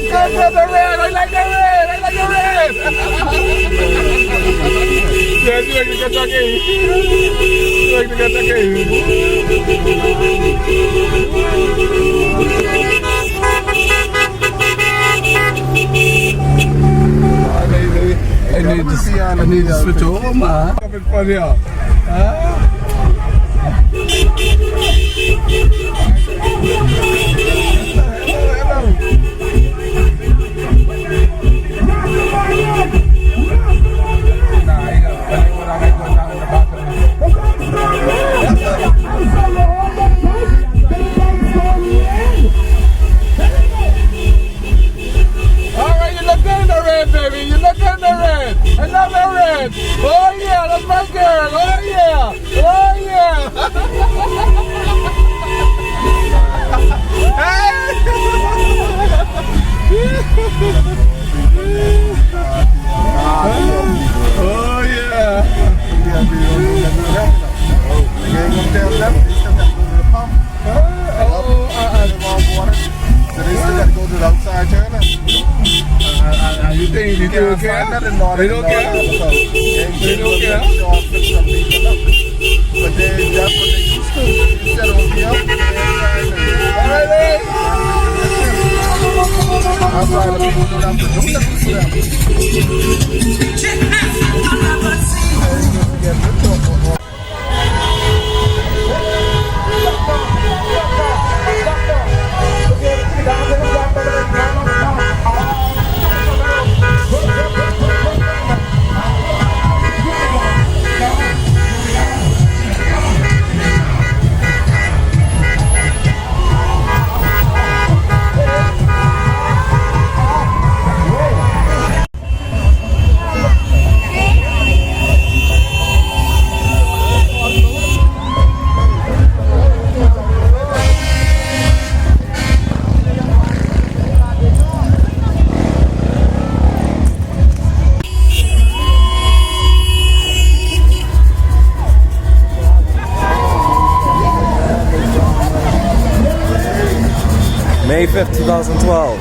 Come for the red. I like the red. I like the red. Yeah, you like the Kentucky. You like the I need to switch over, man. Coming for you. Oh yeah, that's my girl. Oh yeah. Oh yeah. Oh yeah. You ain't gonna tell them. They still got to go to the pump. So they still got to go to the outside turner. You think they don't care? They don't care. They don't care. But that's what they used to. Instead of me up, all right, man. Outside of people don't have to do nothing for them. May 5th, 2012.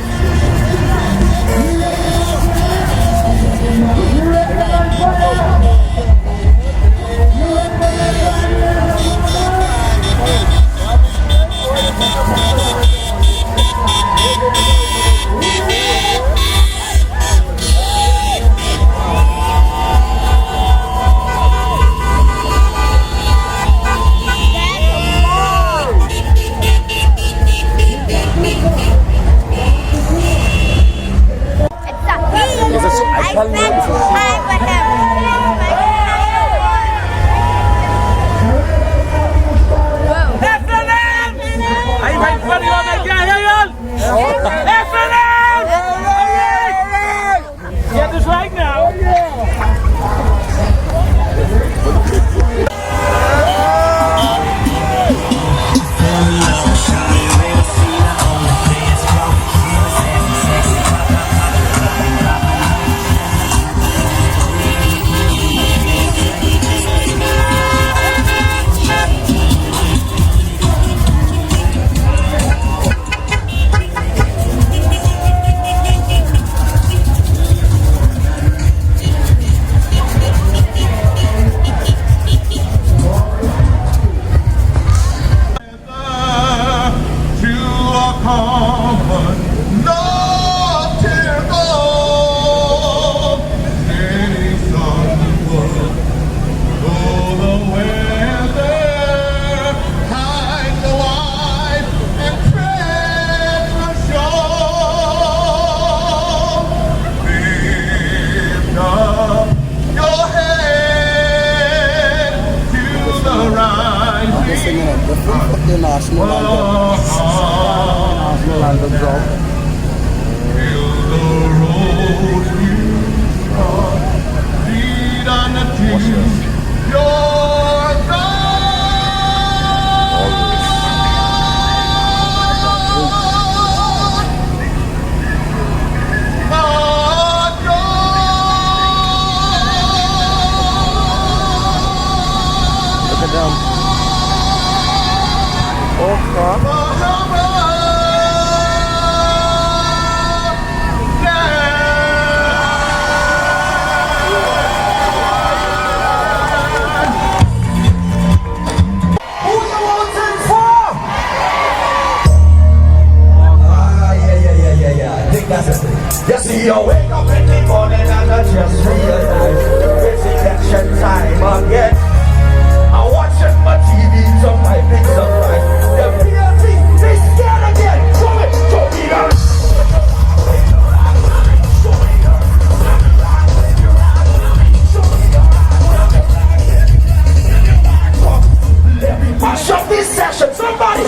You wake up in the morning and I just realize it's election time again. I'm watching my TV to my big surprise. The PLC, they scared again. Show it, show me that. Let me mash up this session, somebody.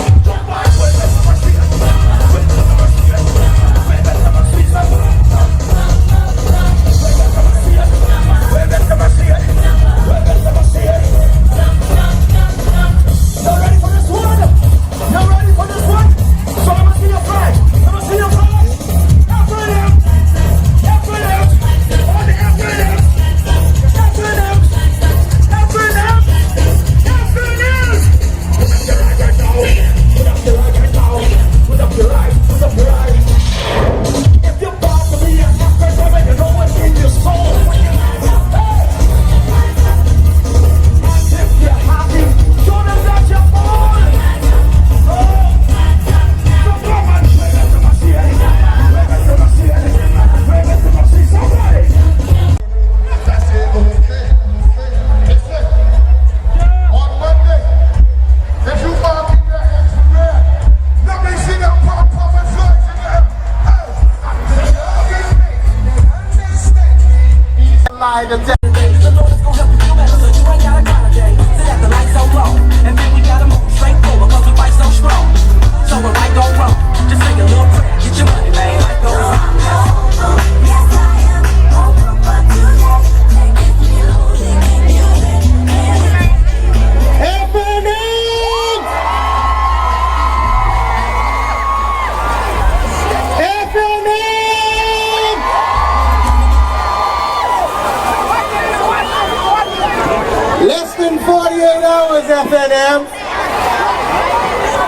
Less than 48 hours, FNM.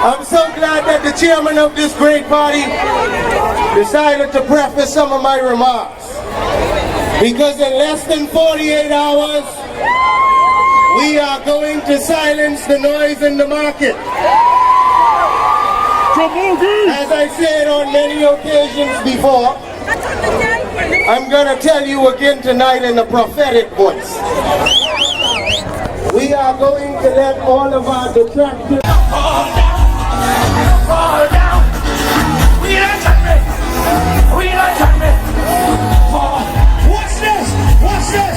I'm so glad that the chairman of this great party decided to preface some of my remarks. Because in less than 48 hours, we are going to silence the noise in the market. As I said on many occasions before, I'm going to tell you again tonight in a prophetic voice. We are going to let all of our detractors Fall down. We don't touch me. We don't touch me. Fall. What's this? What's this?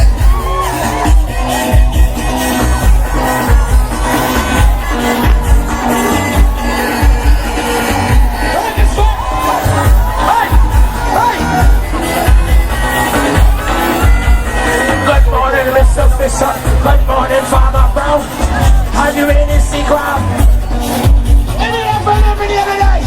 Good morning, Mr. Fisher. Good morning, Father Brown. Are you in this crowd? Any FNM in here today?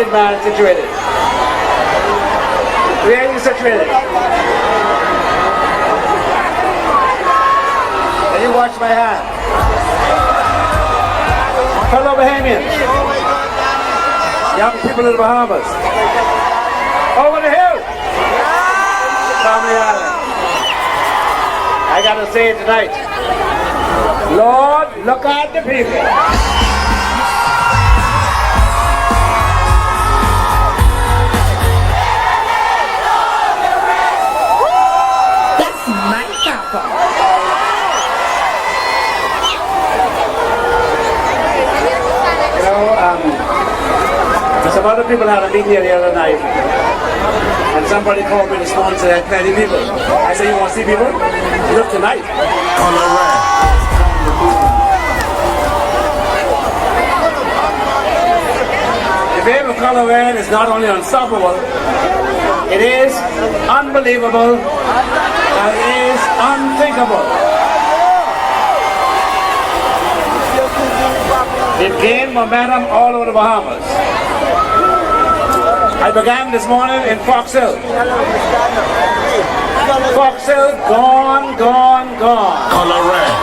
big man situated? Where are you situated? Can you watch my hand? Fellow Bahamians, young people in the Bahamas, over the hill, Family Island. I gotta say it tonight. Lord, look at the people. That's my papa. You know, some other people had a meeting here the other night, and somebody called me this morning and said, plenty people. I said, you want to see people? Look tonight. Color red. The game of color red is not only unstoppable, it is unbelievable, and it is unthinkable. It gained momentum all over the Bahamas. I began this morning in Fox Hill. Fox Hill, gone, gone, gone. Color red.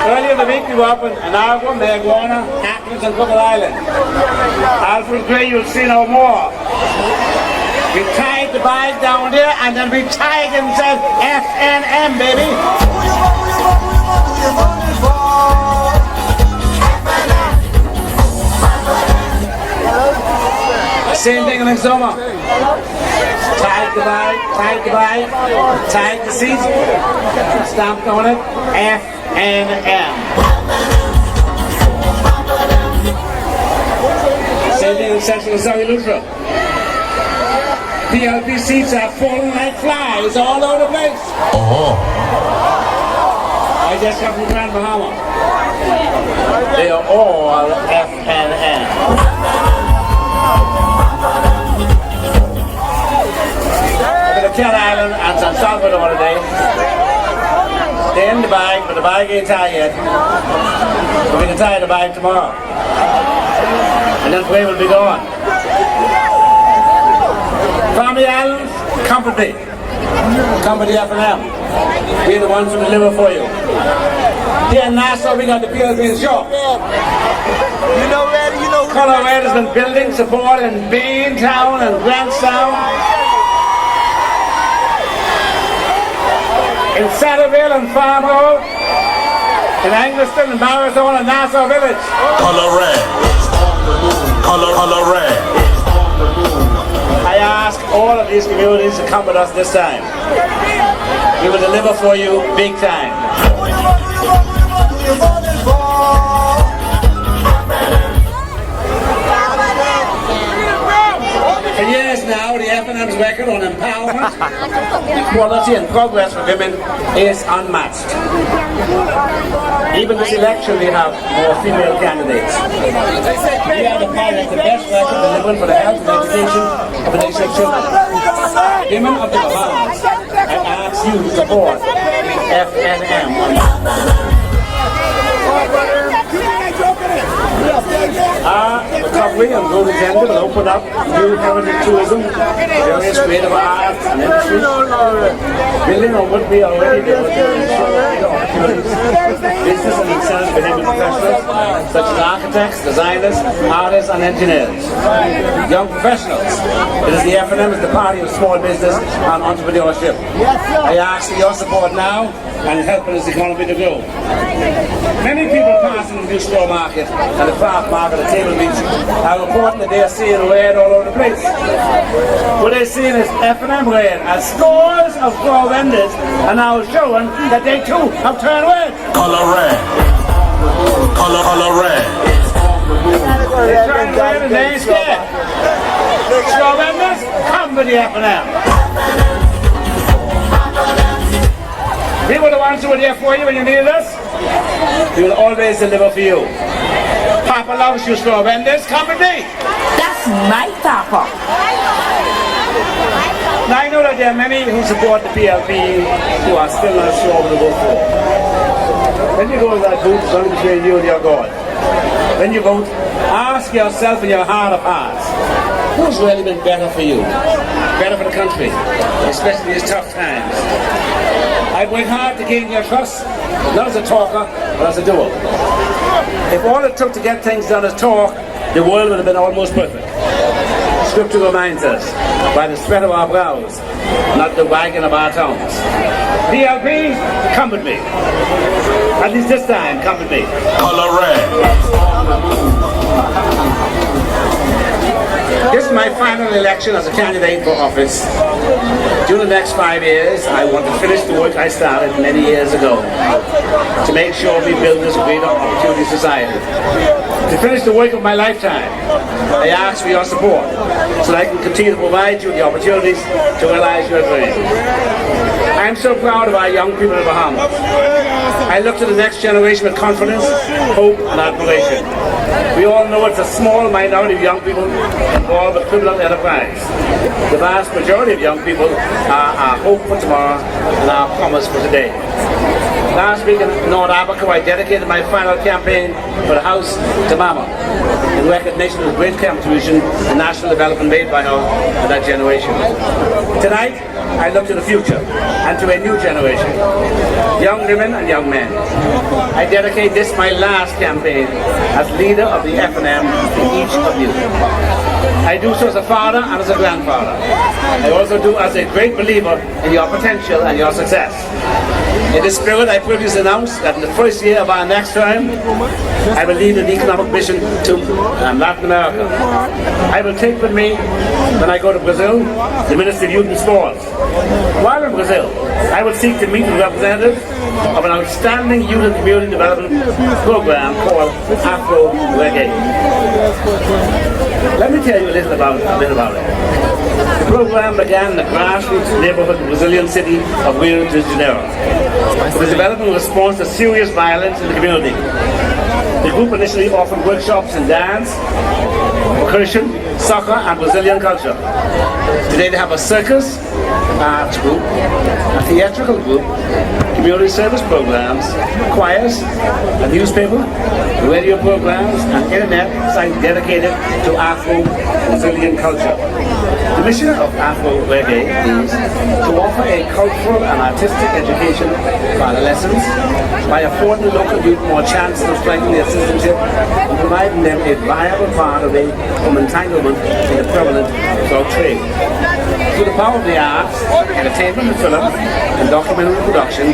Earlier in the week we were up in Anagua, Mayaguana, Atkins and Cook Island. Alfred Gray, you'll see no more. We tied the bag down there and then we tied and said FNM, baby. Same thing in Exoma. Tied the bag, tied the seat, stamped on it, FNM. Same thing in Central Surrey Lutra. PLP seats are falling like flies all over the place. I just come from Grand Bahama. They are all FNM. Cat Island and San Salvador today. They're in the bag, but the bag ain't tied yet. But we can tie the bag tomorrow. And then we will be gone. Family Islands, company. Company FNM. We're the ones who deliver for you. Here in Nassau, we got the PLP shop. You know red, you know Color Red has been building support in Baintown and Grantstown. In Satterville and Fargo, in Angliston and Marathon and Nassau Village. Color red. Color red. I ask all of these communities to come with us this time. We will deliver for you big time. For years now, the FNM's record on empowerment, equality and progress for women is unmatched. Even this election we have more female candidates. We are the party with the best record delivering for the health and education of the nation's children. Women of the Bahamas, I ask you to support FNM. Recovery and growth agenda will open up new heritage tourism, various creative arts and industries, building on what we already do with opportunities, business and incentive behavior professionals such as architects, designers, artists and engineers. Young professionals. It is the FNM is the party of small business and entrepreneurship. I ask for your support now and helping this economy to grow. Many people passing the new store market and the craft market at Table Beach are reporting that they are seeing red all over the place. What they're seeing is FNM red, as scores of store vendors are now showing that they too have turned red. Color red. Color red. They turned red and they ain't scared. Store vendors, come to the FNM. We were the ones who were there for you when you needed us. We will always deliver for you. Papa loves you, store vendors. Come with me. That's my papa. Now I know that there are many who support the PLP who are still not sure what to go for. When you go to that booth, it's only between you and your God. when you vote, ask yourself in your heart of hearts, who's really been better for you? Better for the country, especially these tough times. I've worked hard to gain your trust, not as a talker, but as a doer. If all it took to get things done is talk, the world would have been almost perfect. Scripture reminds us, by the sweat of our brows, not the wagging of our tongues. PLP, come with me. At least this time, come with me. Color red. This is my final election as a candidate for office. During the next 5 years, I want to finish the work I started many years ago to make sure we build this greater opportunity society. To finish the work of my lifetime, I ask for your support so that I can continue to provide you with the opportunities to realize your dreams. I am so proud of our young people in the Bahamas. I look to the next generation with confidence, hope, and admiration. We all know it's a small minority of young people involved with criminal enterprise. The vast majority of young people are our hope for tomorrow and our promise for today. Last week in North Africa, I dedicated my final campaign for the House to Mama in recognition of the great contribution to national development made by her and that generation. Tonight, I look to the future and to a new generation, young women and young men. I dedicate this my last campaign as leader of the FNM to each of you. I do so as a father and as a grandfather. I also do as a great believer in your potential and your success. In this spirit, I previously announced that in the first year of our next term, I will lead an economic mission to Latin America. I will take with me, when I go to Brazil, the Minister of Youth and Sports. While in Brazil, I will seek to meet with representatives of an outstanding youth and community development program called Afro Reggae. Let me tell you a bit about it. The program began in the grassroots neighborhood of the Brazilian city of Rio de Janeiro. It was developed in response to serious violence in the community. The group initially offered workshops in dance, percussion, soccer, and Brazilian culture. Today they have a circus, arts group, a theatrical group, community service programs, choirs, a newspaper, radio programs, and internet site dedicated to Afro-Brazilian culture. The mission of Afro Reggae is to offer a cultural and artistic education for adolescents by affording the local youth more chances of strengthening their citizenship and providing them a viable part of from entanglement in the prevalent drug trade. Through the power of the arts, entertainment and film, and documentary production,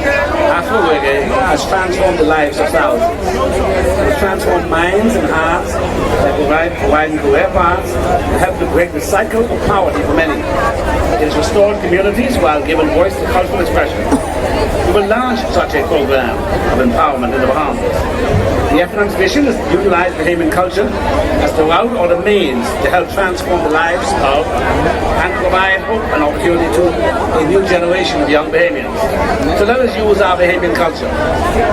Afro Reggae has transformed the lives of thousands. It has transformed minds and hearts by providing career paths and help to break the cycle of poverty for many. It has restored communities while giving voice to cultural expression. We will launch such a program of empowerment in the Bahamas. The FNM's mission is to utilize Bahamian culture as the route or the means to help transform the lives of and provide hope and opportunity to a new generation of young Bahamians. So let us use our Bahamian culture,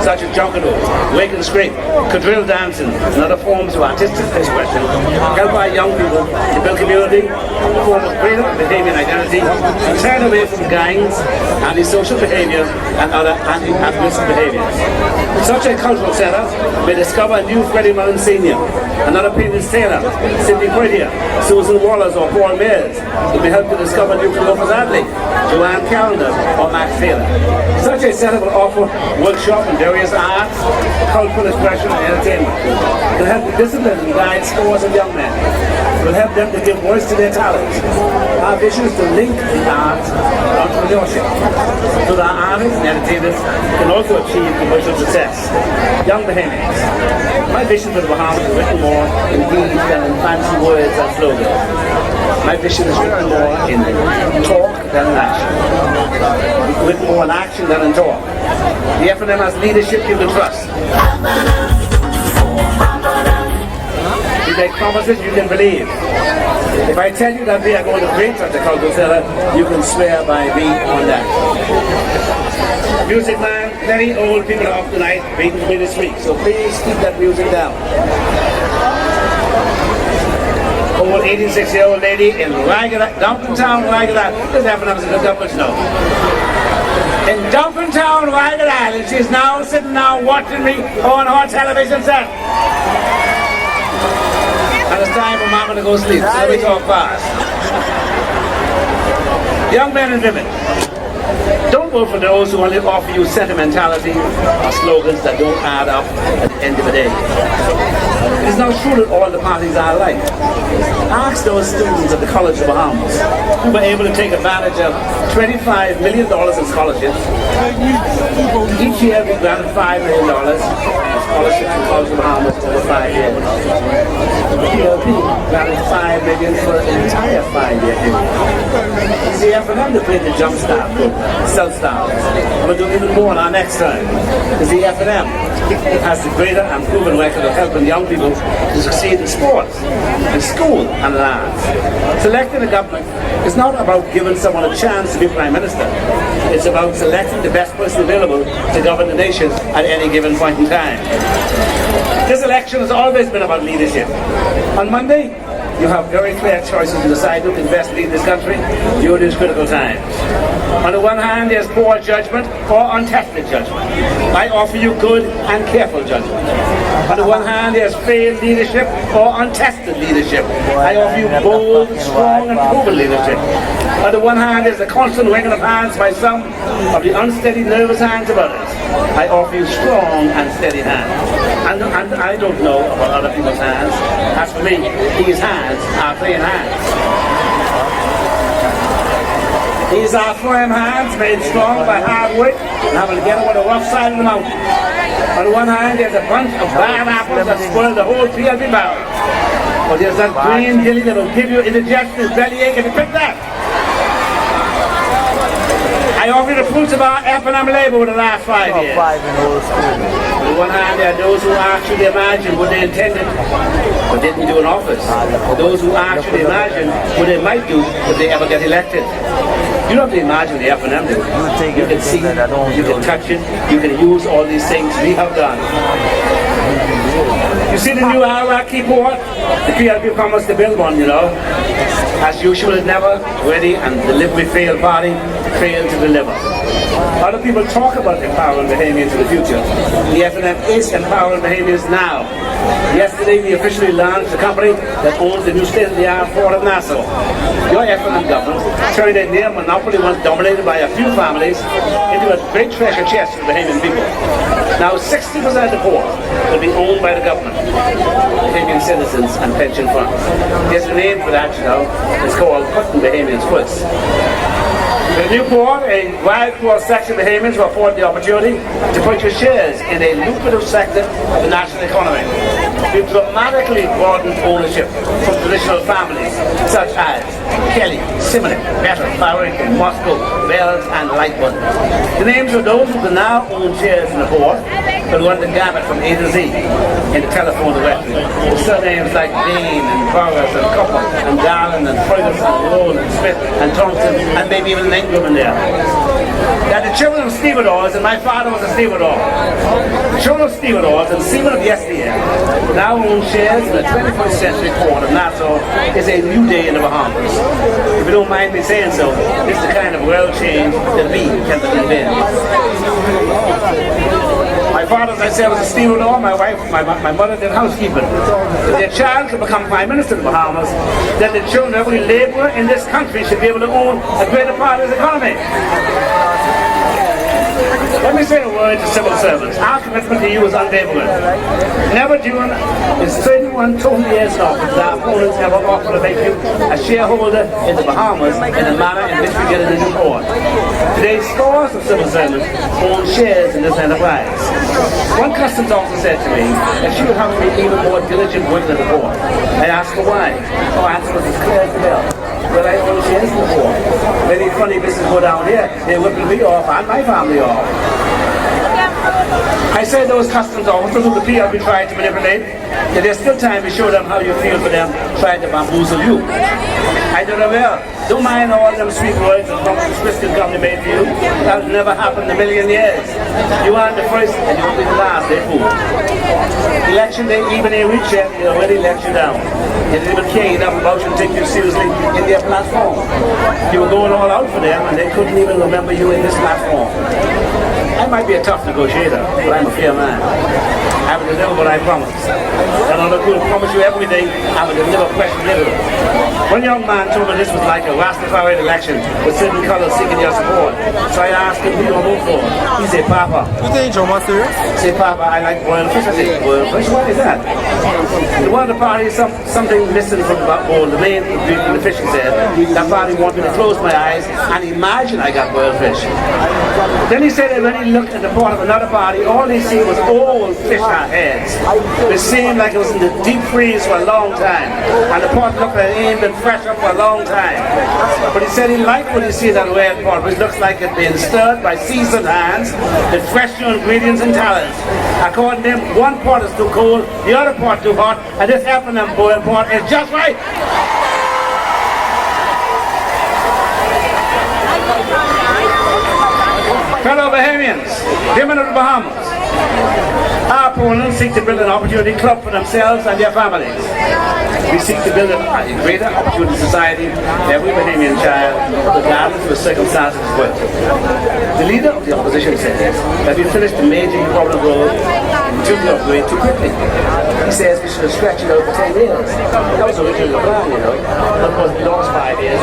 such as Junkado, Wake and Scrape, quadrille dancing, and other forms of artistic expression, help our young people to build community, form a greater Bahamian identity, and turn away from gangs, antisocial behavior, and other anti-aggressive behaviors. Such a cultural center may discover a new Freddie Mullen Sr., another Paynes Taylor, Sidney Poitier, Susan Wallace, or Paul Mears. It may help to discover new Clovis Adley, Joanne Callender, or Max Taylor. Such a center will offer workshops in various arts, cultural expression, and entertainment. It will help to discipline and guide scores of young men. It will help them to give voice to their talents. Our vision is to link the arts and entrepreneurship so that artists and entertainers can also achieve commercial success. Young Bahamians, my vision for the Bahamas is written more in deeds than in fancy words and slogans. My vision is written more in talk than in action. Written more in action than in talk. The FNM has leadership you can trust. We make promises you can believe. If I tell you that we are going to create such a cultural center, you can swear by me on that. Music man, very old people are off tonight waiting for me to speak, so please keep that music down. Old 86-year-old lady in Duncantown, Ragged Island. This FNM is a good government, no. In Duncantown, Ragged Island, she's now sitting now watching me on her television set. And it's time for mama to go sleep. So let me talk fast. Young men and women, don't vote for those who only offer you sentimentality or slogans that don't add up at the end of the day. It is not true that all the parties are alike. Ask those students at the College of Bahamas who were able to take advantage of $25 million in scholarships. Each year we granted $5 million in scholarships to the College of Bahamas over 5 years. The PLP granted $5 million for an entire 5-year period. It's the FNM that played the jump start program, self-start. We'll do even more on our next time. It's the FNM that has the greater and proven record of helping young people to succeed in sports, in school and lands. Selecting a government is not about giving someone a chance to be Prime Minister. It's about selecting the best person available to govern the nation at any given point in time. This election has always been about leadership. On Monday, you have very clear choices to decide who can best lead this country during these critical times. On the one hand, there's poor judgment or untested judgment. I offer you good and careful judgment. On the one hand, there's failed leadership or untested leadership. I offer you bold, strong and proven leadership. On the one hand, there's a constant wringing of hands by some of the unsteady, nervous hands of others. I offer you strong and steady hands. And I don't know about other people's hands. As for me, these hands are clean hands. These are firm hands made strong by hard work and having to get over the rough side of the mountain. On the one hand, there's a bunch of bad apples that spoil the whole PLP barrel. But there's that green dilly that will give you indigestion and bellyache if you pick that. I offer you the fruits of our FNM labor over the last 5 years. On the one hand, there are those who actually imagine what they intended but didn't do in office. Those who actually imagine what they might do if they ever get elected. You don't have to imagine the FNM. You can see it, you can touch it, you can use all these things we have done. You see the new hierarchy board? The PLP promised to build one, you know. As usual, it never ready and delivery failed party failed to deliver. Other people talk about empowering Bahamians in the future. The FNM is empowering Bahamians now. Yesterday, we officially launched the company that owns the new state-of-the-art port of Nassau. Your FNM government turned a near monopoly once dominated by a few families into a great treasure chest for Bahamian people. Now 60% of the port will be owned by the government, Bahamian citizens and pension funds. There's a name for that, you know. It's called putting Bahamians first. The new port, a wide cross-section of Bahamians will afford the opportunity to put your shares in a lucrative sector of the national economy. We've dramatically broadened ownership from traditional families such as Kelly, Simony, Better, Farrick, Moscow, Wells and Lightburn. The names of those who can now own shares in the port will run the gamut from A to Z in the telephone directory. With surnames like Dean and Burroughs and Copper and Garland and Ferguson and Rowan and Smith and Thompson and maybe even an Ingram in there. That the children of stevedores, and my father was a stevedore, the children of stevedores and seamen of yesteryear now own shares in the 21st century port of Nassau is a new day in the Bahamas. If you don't mind me saying so, this is the kind of world change that we can believe in. My father, as I said, was a stevedore. My wife, my mother did housekeeping. If their child could become Prime Minister of the Bahamas, then the children of every laborer in this country should be able to own a greater part of the economy. Let me say a word to civil servants. Our commitment to you is unwavering. Never during its 31 total years in office did our opponents ever offer to make you a shareholder in the Bahamas in the manner in which we get in the new port. Today, scores of civil servants own shares in this enterprise. One customs officer said to me that she would have to be even more diligent working at the port. I asked her why. Her answer was as clear as the bell. Well, I own shares in the port. Many funny business go down here, they're whipping me off and my family off. I said those customs officers who the PLP tried to manipulate, that there's still time to show them how you feel for them trying to bamboozle you. I don't know well. Don't mind all them sweet words that Christian company made for you. That'll never happen in a million years. You aren't the first and you won't be the last, they fool. Election day, even they reach it, they already let you down. They didn't even care enough about you to take you seriously in their platform. You were going all out for them and they couldn't even remember you in this platform. I might be a tough negotiator, but I'm a fair man. I will deliver what I promise. And I will promise you everything, I will deliver question deliver. One young man told me this was like a Rastafari election with certain colors seeking your support. So I asked him, who do you vote for? He said, Papa. You think Joe Master? He said, Papa, I like boiled fish. I said, boiled fish? What is that? The one of the party, something missing from the main the fish, he said. That party wanted me to close my eyes and imagine I got boiled fish. Then he said that when he looked at the pot of another party, all he see was old fish heads. It seemed like it was in the deep freeze for a long time. And the pot looked like it ain't been fresh up for a long time. But he said he liked what he see in that red pot, which looks like it's been stirred by seasoned hands with fresh new ingredients and talents. According to him, one pot is too cold, the other pot too hot, and this FNM boiled pot is just right. Fellow Bahamians, women of the Bahamas, our opponents seek to build an opportunity club for themselves and their families. We seek to build a greater opportunity society for every Bahamian child, regardless of the circumstances as well. The leader of the opposition says that we finished the major problem road to the upgrade too quickly. He says we should have stretched it out for 10 years. That was originally the plan, you know. But of course we lost 5 years.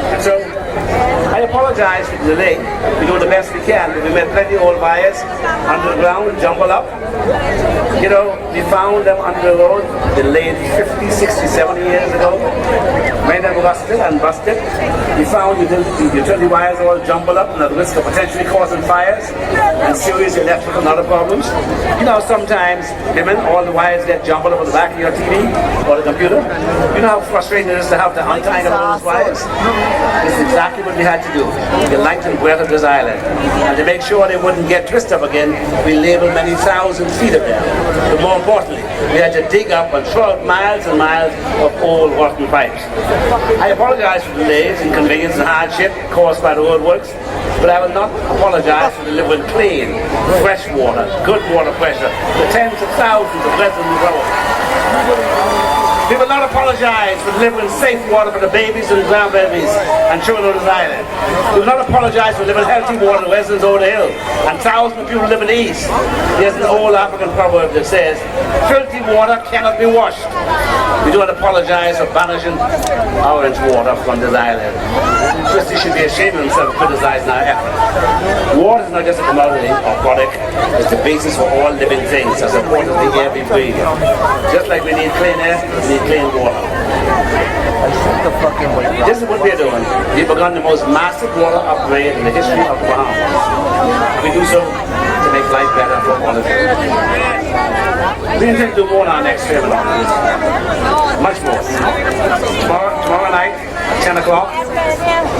And so, I apologize for the delay. We do the best we can. We met plenty of old wires under the ground, jumbled up. You know, we found them under the road, they laid 50, 60, 70 years ago. Made them rusted and busted. We found utility wires all jumbled up and at risk of potentially causing fires and serious electrical and other problems. You know, sometimes, women, all the wires get jumbled up on the back of your TV or the computer. You know how frustrating it is to have to untangle all those wires? This is exactly what we had to do. The length and breadth of this island. And to make sure they wouldn't get twisted up again, we labeled many thousand feet of them. But more importantly, we had to dig up and throw out miles and miles of old rotten pipes. I apologize for delays, inconvenience and hardship caused by the roadworks, but I will not apologize for delivering clean, fresh water, good water pressure to tens of thousands of residents of Rowan. We will not apologize for delivering safe water for the babies and grandbabies and children of this island. We will not apologize for delivering healthy water to residents over the hill and thousands of people live in the east. There's an old African proverb that says, filthy water cannot be washed. We do not apologize for banishing orange water from this island. Christie should be ashamed of himself for criticizing our effort. Water is not just a commodity or product, it's the basis for all living things, as important as the air we breathe. Just like we need clean air, we need clean water. This is what we're doing. We've begun the most massive water upgrade in the history of the Bahamas. We do so to make life better for all of you. We intend to do more on our next seminar. Much more. Tomorrow night, at 10 o'clock,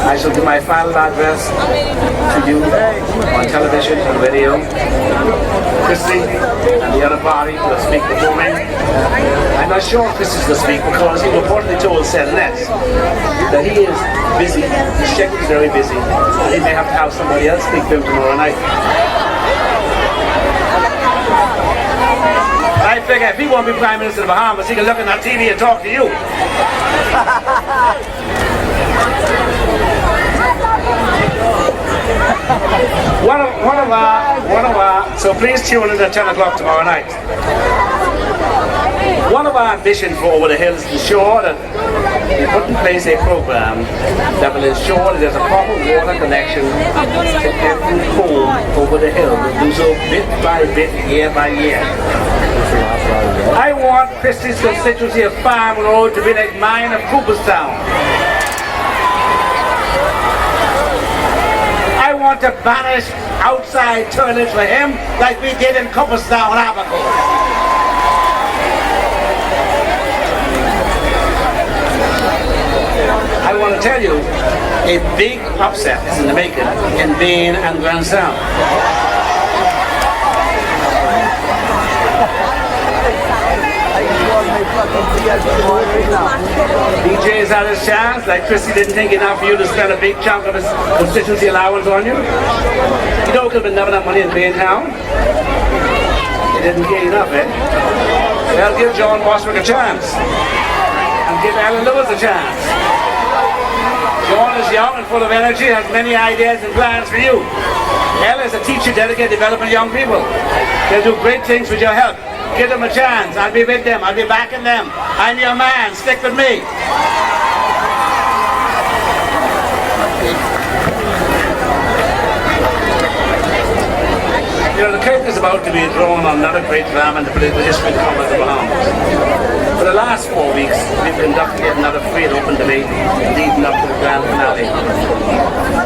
I shall do my final address to you on television and radio. Christie and the other party will speak before me. I'm not sure if Christie's will speak because he reportedly told SNS that he is busy, his schedule is very busy, and he may have to have somebody else speak to him tomorrow night. I figure if he won't be Prime Minister of the Bahamas, he can look on that TV and talk to you. So please tune in at 10 o'clock tomorrow night. One of our ambitions for Over the Hills is to ensure that we put in place a program that will ensure that there's a proper water connection to every home over the hill. We'll do so bit by bit, year by year. I want Christie's constituency of Farm Road to be like mine of Cooperstown. I want to banish outside toilets for him like we did in Cooperstown, Abaco. I want to tell you, a big upset is in the making in Bain and Grand Sound. DJ's had his chance, like Christie didn't think enough for you to spend a big chunk of his constituency allowance on you. You know, could have been never enough money in Baintown. He didn't get enough, eh? Well, give John Boswick a chance. And give Alan Lewis a chance. John is young and full full of energy, has many ideas and plans for you. Ella is a teacher dedicated to developing young people. They'll do great things with your help. Give them a chance. I'll be with them. I'll be backing them. I'm your man. Stick with me. You know, the curtain is about to be drawn on another great drama in the political history of the Commonwealth of Bahamas. For the last 4 weeks, we've conducted yet another free and open debate leading up to the grand finale.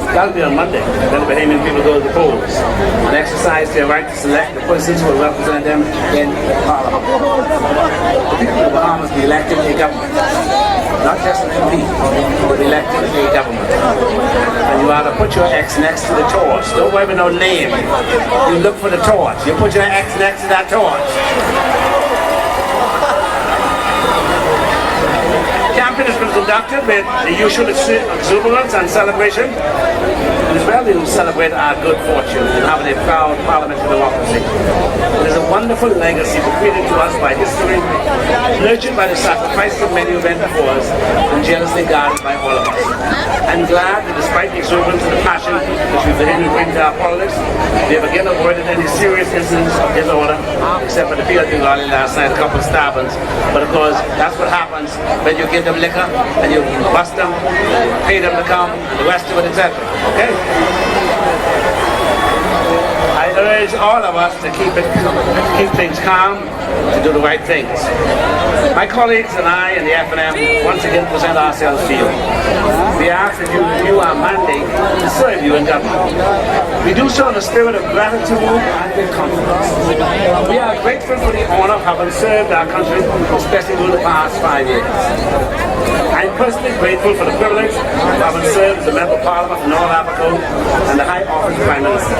That'll be on Monday. Then the Bahamian people go to the polls and exercise their right to select the persons who will represent them in Parliament. The people of the Bahamas be elected a government. Not just an MP, but elected a government. And you ought to put your X next to the torch. Don't worry about no name. You look for the torch. You put your X next to that torch. Campaign has been conducted with the usual exuberance and celebration. It is well to celebrate our good fortune in having a proud parliamentary democracy. It is a wonderful legacy bequeathed to us by history, nurtured by the sacrifice of many who went before us, and jealously guarded by all of us. I'm glad that despite the exuberance and the passion which we've been able to bring to our politics, we have again avoided any serious incidents of disorder, except for the PLP rally last night, a couple of stabbings. But of course, that's what happens when you give them liquor and you bust them, pay them to come, and the rest of it, etc. Okay? I urge all of us to keep things calm, to do the right things. My colleagues and I and the FNM once again present ourselves to you. We ask that you review our mandate to serve you in government. We do so in a spirit of gratitude and with confidence. We are grateful for the honor of having served our country, especially during the past 5 years. I'm personally grateful for the privilege of having served as a member of Parliament for North Africa and the High Office of Prime Minister.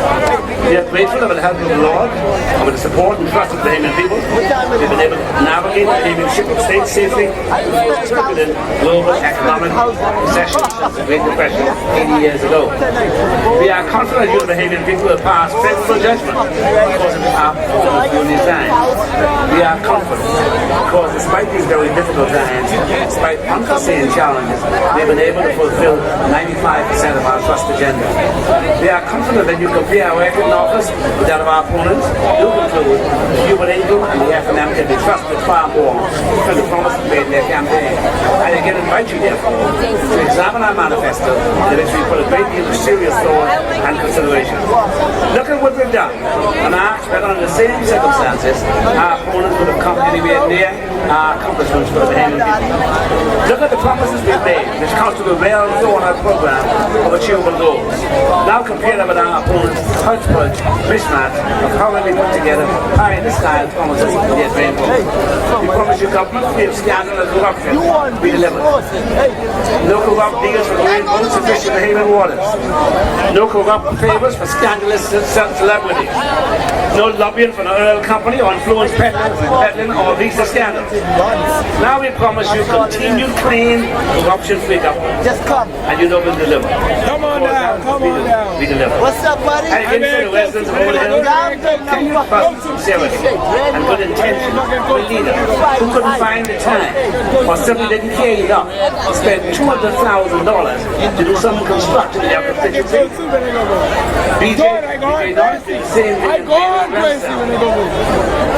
We are grateful for the help of the Lord and with the support and trust of the Bahamian people. We've been able to navigate the Bahamian shipping state safely through turbulent global economic recession since the Great Depression 80 years ago. We are confident you, the Bahamian people, will pass faithful judgment because of our performance during these times. We are confident because despite these very difficult times, despite unforeseen challenges, we've been able to fulfill 95% of our trust agenda. We are confident that you compare our record in office with that of our opponents. You conclude that you and England and the FNM can be trusted far more for the promises made in their campaign. I again invite you, therefore, to examine our manifesto in which we put a great deal of serious thought and consideration. Look at what we've done and ask whether under the same circumstances our opponents would have come anywhere near our accomplishments for the Bahamian people. Look at the promises we've made, which constitute a well-thought-out program of achievable goals. Now compare them with our opponents' hodgepodge mismatch of how we put together pie-in-the-style promises in their dream world. We promise you government free of scandal and corruption. We deliver. No corrupt deals for green insufficient Bahamian waters. No corrupt favours for scandalous celebrities. No lobbying for an oil company or influence peddling or visa scandals. Now we promise you continued clean, corruption-free government. Just come. And you know we'll deliver. Come on down, come on down. We deliver. What's up, buddy? And again for the residents of Overhill, thank you for sincerity and good intention for a leader who couldn't find the time or simply didn't care enough to spend $200,000 to do something constructive in their constituency. BJ Norris did the same thing.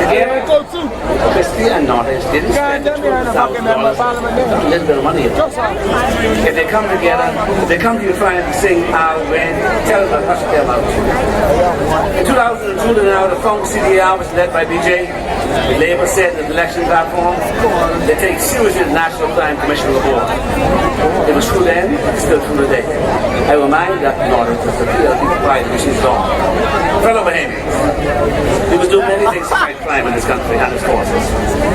Together, Christie and Norris didn't spend $200,000. A little bit of money. If they come together, if they come to you trying to sing our way, tell them to hush them out. In 2002, now the Funk CDR was led by BJ. The Labour said in the election platform, they take seriously the National Crime Commission report. It was true then, it's still true today. I remind that Norris was the PLP pride which is gone. Fellow Bahamians, we must do many things to fight crime in this country and its forces,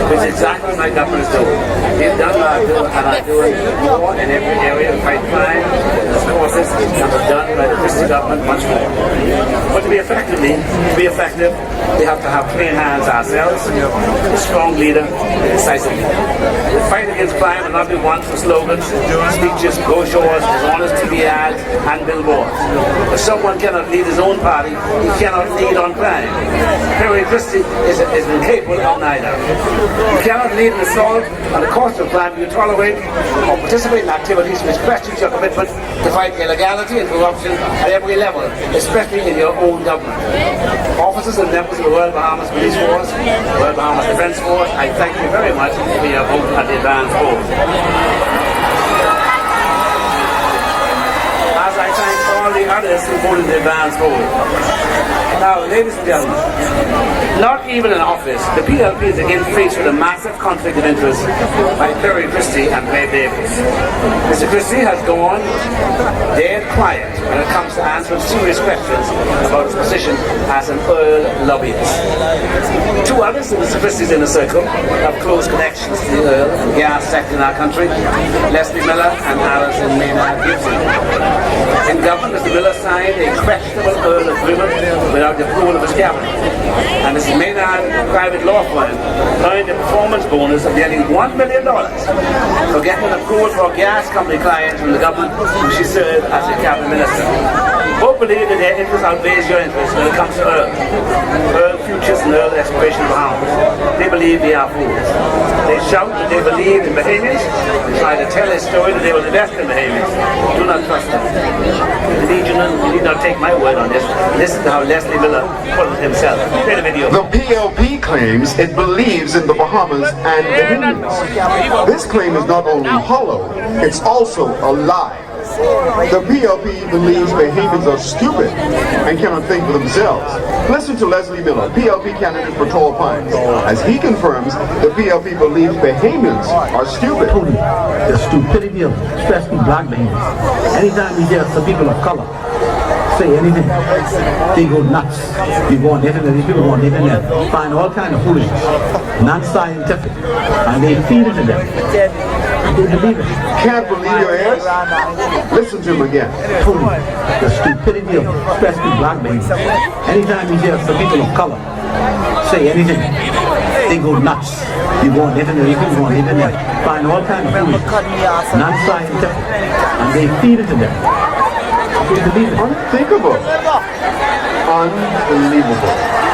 which is exactly what my government is doing. We've done what I do and are doing more in every area to fight crime, its forces, and was done by the trust the government much more. But to be effective, we have to have clean hands ourselves, a strong leader, decisively. The fight against crime will not be won through slogans, speeches, brochures, dishonest TV ads, and billboards. If someone cannot lead his own party, he cannot lead on crime. Perry Christie is incapable of neither. You cannot lead an assault on the cost of crime you tolerate or participate in activities which question your commitment to fight illegality and corruption at every level, especially in your own government. Officers and members of the Royal Bahamas Police Force, Royal Bahamas Defence Force, I thank you very much for your vote at the advance vote. As I thank all the others who voted in the advance vote. Now, ladies and gentlemen, not even in office, the PLP is again faced with a massive conflict of interest by Perry Christie and Ray Davis. Mr. Christie has gone dead quiet when it comes to answering serious questions about his position as an oil lobbyist. Two others in Mr. Christie's inner circle have close connections to the oil and gas sector in our country, Leslie Miller and Alison Maynard Gibson. In government, Mr. Miller signed a questionable oil agreement without the approval of his cabinet. And Mrs. Maynard, a private law firm, earned a performance bonus of nearly $1 million for getting approval for a gas company client from the government who she served as a cabinet minister. Both believe that their interests outweighs your interests when it comes to oil futures and oil exploration of Bahamas. They believe they are fools. They shout that they believe in Bahamians and try to tell a story that they will invest in Bahamians. Do not trust them. You need not take my word on this. Listen to how Leslie Miller put it himself. Play the video. The PLP claims it believes in the Bahamas and Bahamians. This claim is not only hollow, it's also a lie. The PLP believes Bahamians are stupid and cannot think for themselves. Listen to Leslie Miller, PLP candidate for Tall Pines. As he confirms, the PLP believes Bahamians are stupid. The stupidity of especially black Bahamians. Anytime you hear some people of color say anything, they go nuts. You go on the internet, these people go on the internet, find all kinds of foolishness, non-scientific, and they feed it to them. They believe it. Can't believe your ears? Listen to him again. The stupidity of especially black Bahamians. Anytime you hear some people of color say anything, they go nuts. You go on the internet, these people go on the internet, find all kinds of foolishness, non-scientific, and they feed it to them. Unthinkable. Unbelievable.